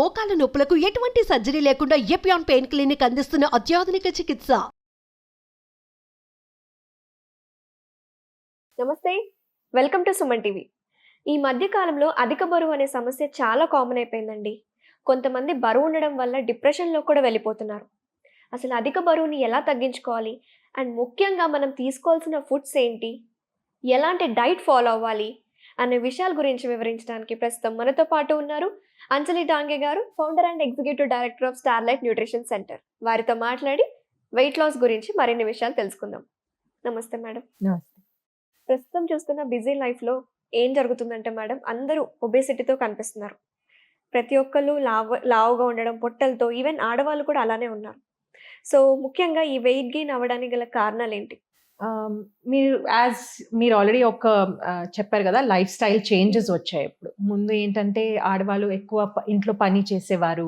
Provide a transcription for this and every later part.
మోకాల నొప్పులకు ఎటువంటి సర్జరీ లేకుండా ఎపియాన్ పెయిన్ క్లినిక్ అందిస్తున్న అత్యాధునిక చికిత్స. నమస్తే, వెల్కమ్ టు సుమన్ టీవీ. ఈ మధ్య కాలంలో అధిక బరువు అనే సమస్య చాలా కామన్ అయిపోయిందండి. కొంతమంది బరువు ఉండడం వల్ల డిప్రెషన్లో కూడా వెళ్ళిపోతున్నారు. అసలు అధిక బరువుని ఎలా తగ్గించుకోవాలి అండ్ ముఖ్యంగా మనం తీసుకోవాల్సిన ఫుడ్స్ ఏంటి, ఎలాంటి డైట్ ఫాలో అవ్వాలి అనే విషయాల గురించి వివరించడానికి ప్రస్తుతం మనతో పాటు ఉన్నారు అంజలి డాంగే గారు, founder and executive director of starlight nutrition centre. వారితో మాట్లాడి వెయిట్ లాస్ గురించి మరిన్ని విషయాలు తెలుసుకుందాం. నమస్తే మేడం. నమస్తే. ప్రస్తుతం చూస్తున్న బిజీ లైఫ్లో ఏం జరుగుతుందంటే మేడం, అందరూ ఒబేసిటీతో కనిపిస్తున్నారు. ప్రతి ఒక్కళ్ళు లావుగా ఉండడం, పొట్టలతో, ఈవెన్ ఆడవాళ్ళు కూడా అలానే ఉన్నారు. సో ముఖ్యంగా ఈ వెయిట్ గెయిన్ అవ్వడానికి గల కారణాలు ఏంటి? మీరు ఆల్రెడీ చెప్పారు కదా, లైఫ్ స్టైల్ చేంజెస్ వచ్చాయి. ఇప్పుడు ముందు ఏంటంటే ఆడవాళ్ళు ఎక్కువ ఇంట్లో పని చేసేవారు,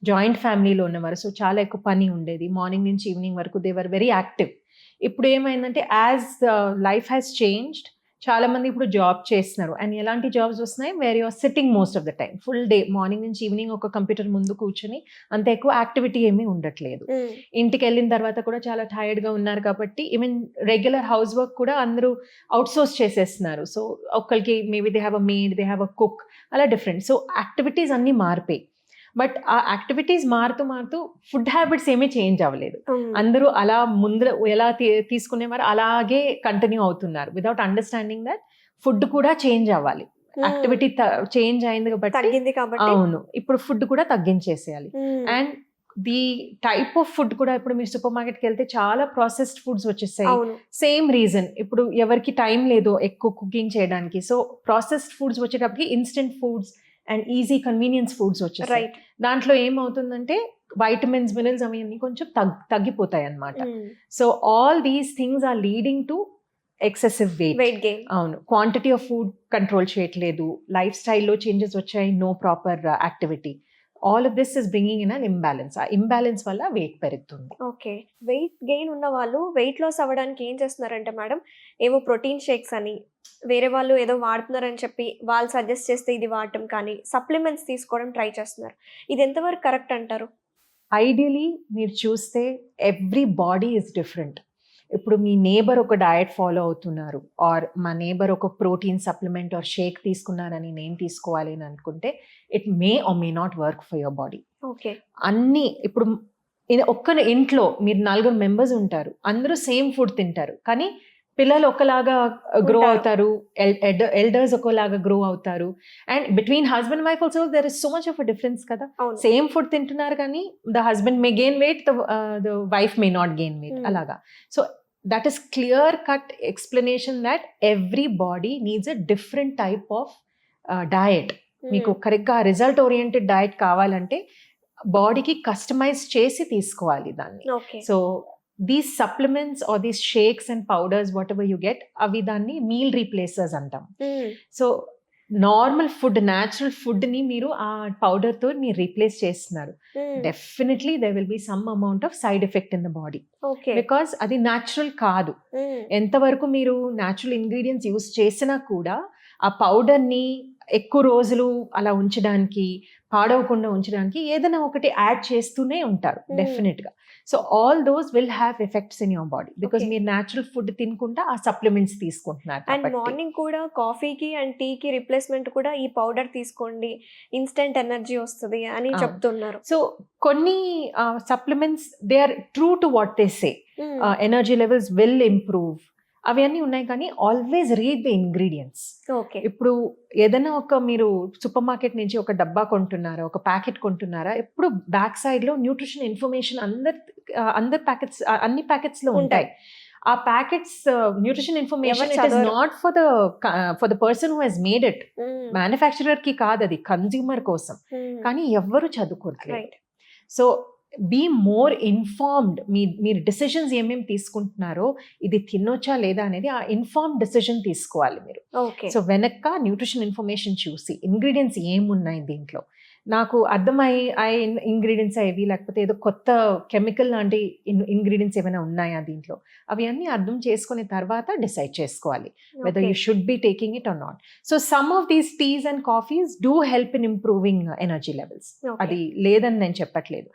జాయింట్ ఫ్యామిలీలో ఉన్నవారు, సో చాలా ఎక్కువ పని ఉండేది. మార్నింగ్ నుంచి ఈవినింగ్ వరకు దే వర్ వెరీ యాక్టివ్. ఇప్పుడు ఏమైందంటే యాజ్ లైఫ్ హ్యాస్ చేంజ్డ్, చాలా మంది ఇప్పుడు జాబ్ చేస్తున్నారు. అండ్ ఎలాంటి జాబ్స్ వస్తున్నాయి, where you're sitting most of the time, full day morning నుంచి ఈవినింగ్ ఒక కంప్యూటర్ ముందు కూర్చొని అంత ఎక్కువ యాక్టివిటీ ఏమీ ఉండట్లేదు. ఇంటికి వెళ్ళిన తర్వాత కూడా చాలా టైర్డ్గా ఉన్నారు. కాబట్టి ఈవెన్ రెగ్యులర్ హౌస్ వర్క్ కూడా అందరూ అవుట్సోర్స్ చేసేస్తున్నారు. సో ఒక్కరికి maybe they have a made, they have a cook, అలా డిఫరెంట్. సో యాక్టివిటీస్ అన్నీ మారిపోయి, బట్ ఆ యాక్టివిటీస్ మారుతూ ఫుడ్ హ్యాబిట్స్ ఏమీ చేంజ్ అవ్వలేదు. అందరూ అలా ముందు ఎలా తీసుకునేవారు అలాగే కంటిన్యూ అవుతున్నారు, వితౌట్ అండర్స్టాండింగ్ దట్ ఫుడ్ కూడా చేంజ్ అవ్వాలి. యాక్టివిటీ చేంజ్ అయింది కాబట్టి, అవును, ఇప్పుడు ఫుడ్ కూడా తగ్గించేసేయాలి. And the type of food కూడా, ఇప్పుడు మీరు సూపర్ మార్కెట్కి వెళ్తే చాలా ప్రాసెస్డ్ ఫుడ్స్ వచ్చేసాయి. సేమ్ రీజన్, ఇప్పుడు ఎవరికి టైం లేదు ఎక్కువ కుకింగ్ చేయడానికి, సో ప్రాసెస్డ్ ఫుడ్స్ వచ్చేటప్పటికి instant foods and easy convenience foods వచ్చేసాయి. దాంట్లో ఏమవుతుందంటే వైటమిన్స్, మినరల్స్ అవన్నీ కొంచెం తగ్గిపోతాయి అన్నమాట. So all these things are leading to excessive weight gain. అవును, క్వాంటిటీ ఆఫ్ ఫుడ్ కంట్రోల్ చేయట్లేదు, లైఫ్ స్టైల్లో చేంజెస్ వచ్చాయి, no proper activity. All of this is bringing in an imbalance. ఆ ఇంబ్యాలెన్స్ వల్ల వెయిట్ పెరుగుతుంది. ఓకే, వెయిట్ గెయిన్ ఉన్న వాళ్ళు weight loss అవ్వడానికి ఏం చేస్తున్నారంటే మేడం, ఏవో ప్రోటీన్ షేక్స్ అని, వేరే వాళ్ళు ఏదో వాడుతున్నారని చెప్పి వాళ్ళు సజెస్ట్ చేస్తే ఇది వాడటం, కానీ సప్లిమెంట్స్ తీసుకోవడం ట్రై చేస్తున్నారు. ఇది ఎంతవరకు కరెక్ట్ అంటారు? ఐడియలీ మీరు చూస్తే ఎవ్రీ బాడీ ఈజ్ డిఫరెంట్. ఇప్పుడు మీ నేబర్ ఒక డయట్ ఫాలో అవుతున్నారు, ఆర్ మా నేబర్ ఒక ప్రోటీన్ సప్లిమెంట్ ఆర్ షేక్ తీసుకున్నారని నేను తీసుకోవాలి అని అనుకుంటే, it may or may not work for your body. Okay, అన్నీ ఇప్పుడు ఒక్క ఇంట్లో మీరు 4 మెంబర్స్ ఉంటారు, అందరూ సేమ్ ఫుడ్ తింటారు, కానీ పిల్లలు ఒకలాగా గ్రో అవుతారు, ఎల్డర్స్ ఒకలాగా గ్రో అవుతారు, and between husband wife also there is so much of a difference కదా. సేమ్ ఫుడ్ తింటున్నారు కానీ the husband may gain weight, the wife may not gain weight, అలాగా. So that is clear cut explanation that every body needs a different type of diet. మీకు కరెక్ట్గా result oriented diet కావాలంటే బాడీకి customise చేసి తీసుకోవాలి దాన్ని. So these supplements or these shakes and powders whatever you get, అవి దాన్ని meal replacers అంటాం. So normal food, natural food ని మీరు ఆ పౌడర్ తో మీరు రీప్లేస్ చేస్తున్నారు. Definitely there will be some amount of side effect in the body, because అది న్యాచురల్ కాదు. ఎంతవరకు మీరు న్యాచురల్ ఇంగ్రీడియంట్స్ యూస్ చేసినా కూడా ఆ పౌడర్ ని ఎక్కువ రోజులు అలా ఉంచడానికి, పాడవకుండా ఉంచడానికి ఏదైనా ఒకటి యాడ్ చేస్తూనే ఉంటారు డెఫినెట్ గా. So all those will have effects in your body, because మీరు న్యాచురల్ ఫుడ్ తినకుండా ఆ సప్లిమెంట్స్ తీసుకుంటున్నారు. అండ్ మార్నింగ్ కూడా కాఫీకి అండ్ టీకి రిప్లేస్మెంట్ కూడా ఈ పౌడర్ తీసుకోండి, ఇన్స్టెంట్ ఎనర్జీ వస్తుంది అని చెప్తున్నారు. సో కొన్ని supplements they are true to what they say, energy levels will improve, అవన్నీ ఉన్నాయి, కానీ ఆల్వేస్ రీడ్ ద ఇంగ్రీడియంట్స్. ఇప్పుడు ఏదైనా మీరు సూపర్ మార్కెట్ నుంచి ఒక డబ్బా కొంటున్నారా, ఒక ప్యాకెట్ కొంటున్నారా, ఎప్పుడు బ్యాక్ సైడ్ లో న్యూట్రిషన్ ఇన్ఫర్మేషన్ అందరి ప్యాకెట్స్, అన్ని ప్యాకెట్స్ లో ఉంటాయి. ఆ packets nutrition information it is not for the person who has made it. Manufacturer కి కాదు, అది కన్స్యూమర్ కోసం, కానీ ఎవ్వరు చదువుకోవట్లేదు. So be more informed. మీరు డిసిషన్స్ ఏమేమి తీసుకుంటున్నారో, ఇది తినొచ్చా లేదా అనేది ఆ ఇన్ఫార్మ్డ్ డిసిషన్ తీసుకోవాలి మీరు. సో వెనక న్యూట్రిషన్ ఇన్ఫర్మేషన్ చూసి, ఇంగ్రీడియంట్స్ ఏమున్నాయి దీంట్లో, నాకు అర్థమయ్యి ఇంగ్రీడియంట్స్ అవి లేకపోతే ఏదో కొత్త కెమికల్ లాంటి ఇంగ్రీడియంట్స్ ఏమైనా ఉన్నాయా దీంట్లో, అవి అన్నీ అర్థం చేసుకునే తర్వాత డిసైడ్ చేసుకోవాలి whether you should be taking it or not. So some of these teas and coffees do help in improving energy levels. అది లేదని నేను చెప్పట్లేదు,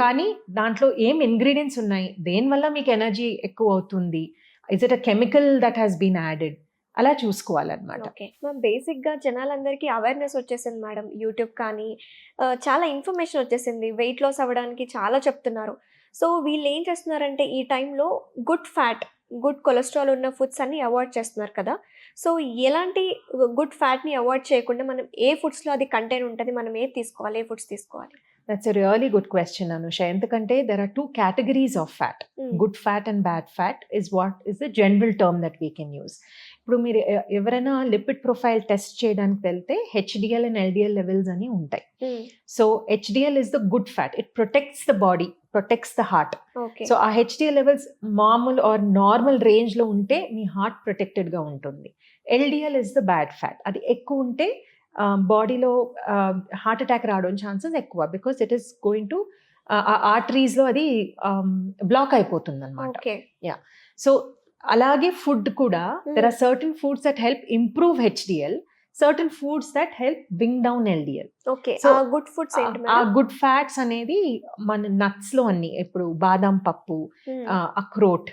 కానీ దాంట్లో ఏం ఇంగ్రీడియంట్స్ ఉన్నాయి, దేనివల్ల మీకు ఎనర్జీ ఎక్కువ అవుతుంది, is it a chemical that has been added, అలా చూసుకోవాలన్నమాట. ఓకే మ్యామ్, బేసిక్గా జనాలందరికీ అవేర్నెస్ వచ్చేసింది మేడం, యూట్యూబ్ కానీ చాలా ఇన్ఫర్మేషన్ వచ్చేసింది, వెయిట్ లాస్ అవ్వడానికి చాలా చెప్తున్నారు. సో వీళ్ళు ఏం చేస్తున్నారంటే ఈ టైంలో గుడ్ ఫ్యాట్, గుడ్ కొలెస్ట్రాల్ ఉన్న ఫుడ్స్ అన్ని అవాయిడ్ చేస్తున్నారు కదా. సో ఎలాంటి గుడ్ ఫ్యాట్ని అవాయిడ్ చేయకుండా మనం ఏ ఫుడ్స్లో అది కంటైన్ ఉంటుంది, మనం ఏది తీసుకోవాలి, ఏ ఫుడ్స్ తీసుకోవాలి? That's a really good question, Anusha. ఎందుకంటే there are two categories of fat. Good fat and bad fat is what is the general term that we can use. ఇప్పుడు మీరు ఎవరైనా లిపిడ్ ప్రొఫైల్ టెస్ట్ చేయడానికి వెళ్తే HDL and LDL levels అని ఉంటాయి. So HDL is the good fat. It protects the body, protects the heart. So ఆ HDL levels మామూలు are normal రేంజ్లో ఉంటే మీ హార్ట్ ప్రొటెక్టెడ్గా ఉంటుంది. LDL is the bad fat. అది ఎక్కువ ఉంటే బాడీలో హార్ట్ అటాక్ రావడం ఛాన్సెస్ ఎక్కువ, because it is going to ఆర్టరీస్లో అది బ్లాక్ అయిపోతుంది అనమాట. యా, సో అలాగే ఫుడ్ కూడా there are certain foods that help improve HDL, certain foods that help bring down LDL. So good foods ఆ గుడ్ ఫ్యాట్స్ అనేది మన నట్స్ లో అన్ని, ఇప్పుడు బాదాం పప్పు, అక్రోట్,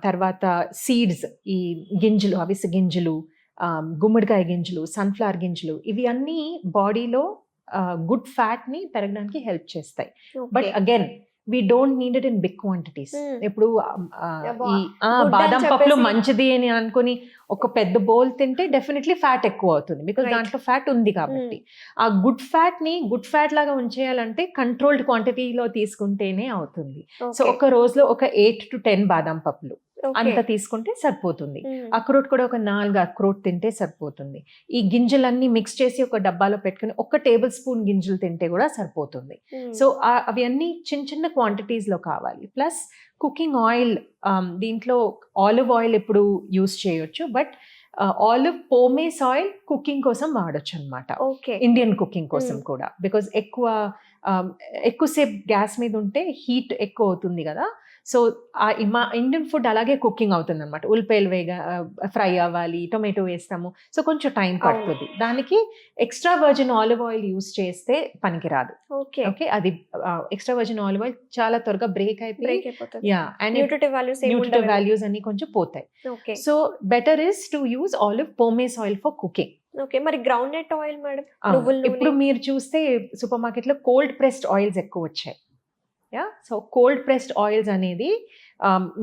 తర్వాత సీడ్స్, ఈ గింజలు, అవిసె గింజలు, గుమ్మడికాయ గింజలు, సన్ఫ్లవర్ గింజలు, ఇవి అన్నీ బాడీలో గుడ్ ఫ్యాట్ ని పెరగడానికి హెల్ప్ చేస్తాయి. But again we don't need it in big quantities. ఇప్పుడు ఈ బాదం పప్పులు మంచిది అని అనుకుని ఒక పెద్ద బౌల్ తింటే డెఫినెట్లీ ఫ్యాట్ ఎక్కువ అవుతుంది, బికాస్ దాంట్లో ఫ్యాట్ ఉంది కాబట్టి. ఆ గుడ్ ఫ్యాట్ ని గుడ్ ఫ్యాట్ లాగా ఉంచేయాలంటే కంట్రోల్డ్ క్వాంటిటీలో తీసుకుంటేనే అవుతుంది. సో ఒక రోజులో ఒక 8 to 10 బాదం పప్పులు అంత తీసుకుంటే సరిపోతుంది. అక్రోట్ కూడా ఒక 4 అక్రోట్ తింటే సరిపోతుంది. ఈ గింజలన్నీ మిక్స్ చేసి ఒక డబ్బాలో పెట్టుకుని 1 టేబుల్ స్పూన్ గింజలు తింటే కూడా సరిపోతుంది. సో అవి అన్ని చిన్న చిన్న క్వాంటిటీస్ లో కావాలి. ప్లస్ కుకింగ్ ఆయిల్, దీంట్లో ఆలివ్ ఆయిల్ ఇప్పుడు యూస్ చేయొచ్చు, but olive pomace oil cooking కోసం వాడచ్చు అనమాట, ఇండియన్ కుకింగ్ కోసం కూడా. బికాజ్ ఎక్కువసేపు గ్యాస్ మీద ఉంటే హీట్ ఎక్కువ అవుతుంది కదా. సో మా ఇండియన్ ఫుడ్ అలాగే కుకింగ్ అవుతుంది అనమాట. ఉల్లిపాయలు ఫ్రై అవ్వాలి, టొమాటో వేస్తాము, సో కొంచెం టైం పడుతుంది. దానికి extra virgin olive oil use చేస్తే పనికిరాదు. ఓకే, అది ఎక్స్ట్రా వర్జిన్ ఆలివ్ ఆయిల్ చాలా త్వరగా బ్రేక్ అయిపోతుంది. యా, అండ్ న్యూట్రిటివ్ వాల్యూస్ అన్ని కొంచెం పోతాయి. So better is to use olive pomace oil for cooking. Okay, మరి గ్రౌండ్ నట్ ఆయిల్ మేడం? ఇప్పుడు మీరు చూస్తే సూపర్ మార్కెట్ లో కోల్డ్ ప్రెస్డ్ ఆయిల్స్ ఎక్కువ వచ్చాయి. Yeah, so cold pressed oils అనేది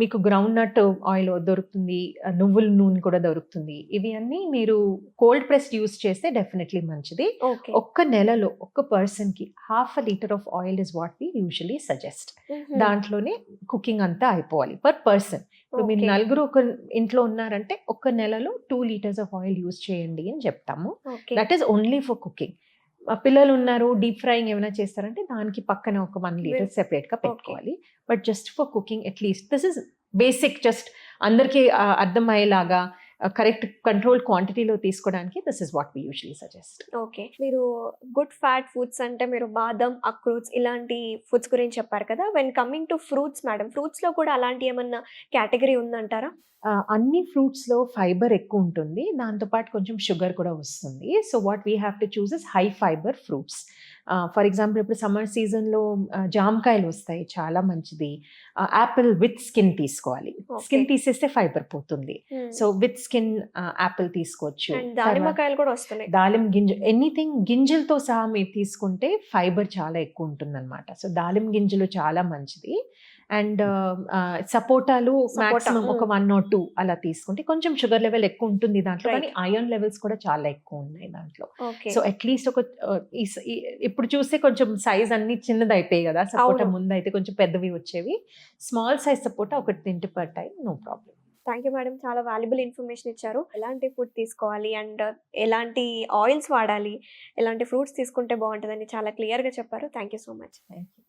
మీకు గ్రౌండ్ నట్ ఆయిల్ దొరుకుతుంది, నువ్వుల నూనె కూడా దొరుకుతుంది. ఇవి అన్నీ మీరు కోల్డ్ ప్రెస్డ్ యూస్ చేస్తే డెఫినెట్లీ మంచిది. ఒక్క నెలలో ఒక్క పర్సన్ కి 1/2 litre of oil is what we usually suggest. దాంట్లోనే కుకింగ్ అంతా అయిపోవాలి పర్ పర్సన్. ఇప్పుడు మీరు 4 ఒక ఇంట్లో ఉన్నారంటే ఒక్క నెలలో 2 liters ఆఫ్ ఆయిల్ యూస్ చేయండి అని చెప్తాము. That is only for cooking. పిల్లలు ఉన్నారు, డీప్ ఫ్రైయింగ్ ఏమైనా చేస్తారంటే దానికి పక్కన ఒక 1 liter సెపరేట్ గా పెట్టుకోవాలి. But just for cooking at least this is basic, just అందరికీ అర్థమయ్యేలాగా కరెక్ట్ కంట్రోల్ క్వాంటిటీలో తీసుకోవడానికి this is what we usually suggest. Okay, మీరు గుడ్ ఫ్యాట్ ఫుడ్స్ అంటే మీరు బాదం, అక్రూట్స్ ఇలాంటి ఫుడ్స్ గురించి చెప్పారు కదా. When coming to fruits madam, fruits లో కూడా అలాంటి ఏమన్నా కేటగిరీ ఉందంటారా? అన్ని ఫ్రూట్స్లో ఫైబర్ ఎక్కువ ఉంటుంది, దాంతోపాటు కొంచెం షుగర్ కూడా వస్తుంది. So what we have to choose is high fibre fruits. For example ఇప్పుడు సమ్మర్ సీజన్లో జామకాయలు వస్తాయి, చాలా మంచిది. యాపిల్ విత్ స్కిన్ తీసుకోవాలి, స్కిన్ తీసేస్తే ఫైబర్ పోతుంది. సో విత్ స్కిన్ యాపిల్ తీసుకోవచ్చు. దానిమ్మకాయలు కూడా వస్తున్నాయి, దాలిం గింజ, ఎనీథింగ్ గింజలతో సహా మీరు తీసుకుంటే ఫైబర్ చాలా ఎక్కువ ఉంటుంది అనమాట. సో దాలిం గింజలు చాలా మంచిది. అండ్ సపోటాలు మాక్సిమం ఒక 1 or 2 అలా తీసుకుంటే కొంచెం షుగర్ లెవెల్ ఎక్కువ ఉంటుంది దాంట్లో, కానీ ఐరన్ లెవెల్స్ కూడా చాలా ఎక్కువ ఉన్నాయి దాంట్లో. సో అట్లీస్ట్ ఒక ఇప్పుడు చూస్తే కొంచెం సైజ్ అన్ని చిన్నది అయిపోయాయి కదా, సపోటా ముందు అయితే కొంచెం పెద్దవి వచ్చేవి. స్మాల్ సైజ్ సపోటా ఒకటి తింటే per time, no problem. Thank you madam, చాలా వాల్యుబుల్ ఇన్ఫర్మేషన్ ఇచ్చారు. ఎలాంటి ఫుడ్ తీసుకోవాలి అండ్ ఎలాంటి ఆయిల్స్ వాడాలి, ఎలాంటి ఫ్రూట్స్ తీసుకుంటే బాగుంటుందని చాలా క్లియర్గా చెప్పారు. Thank you so much. Thank you.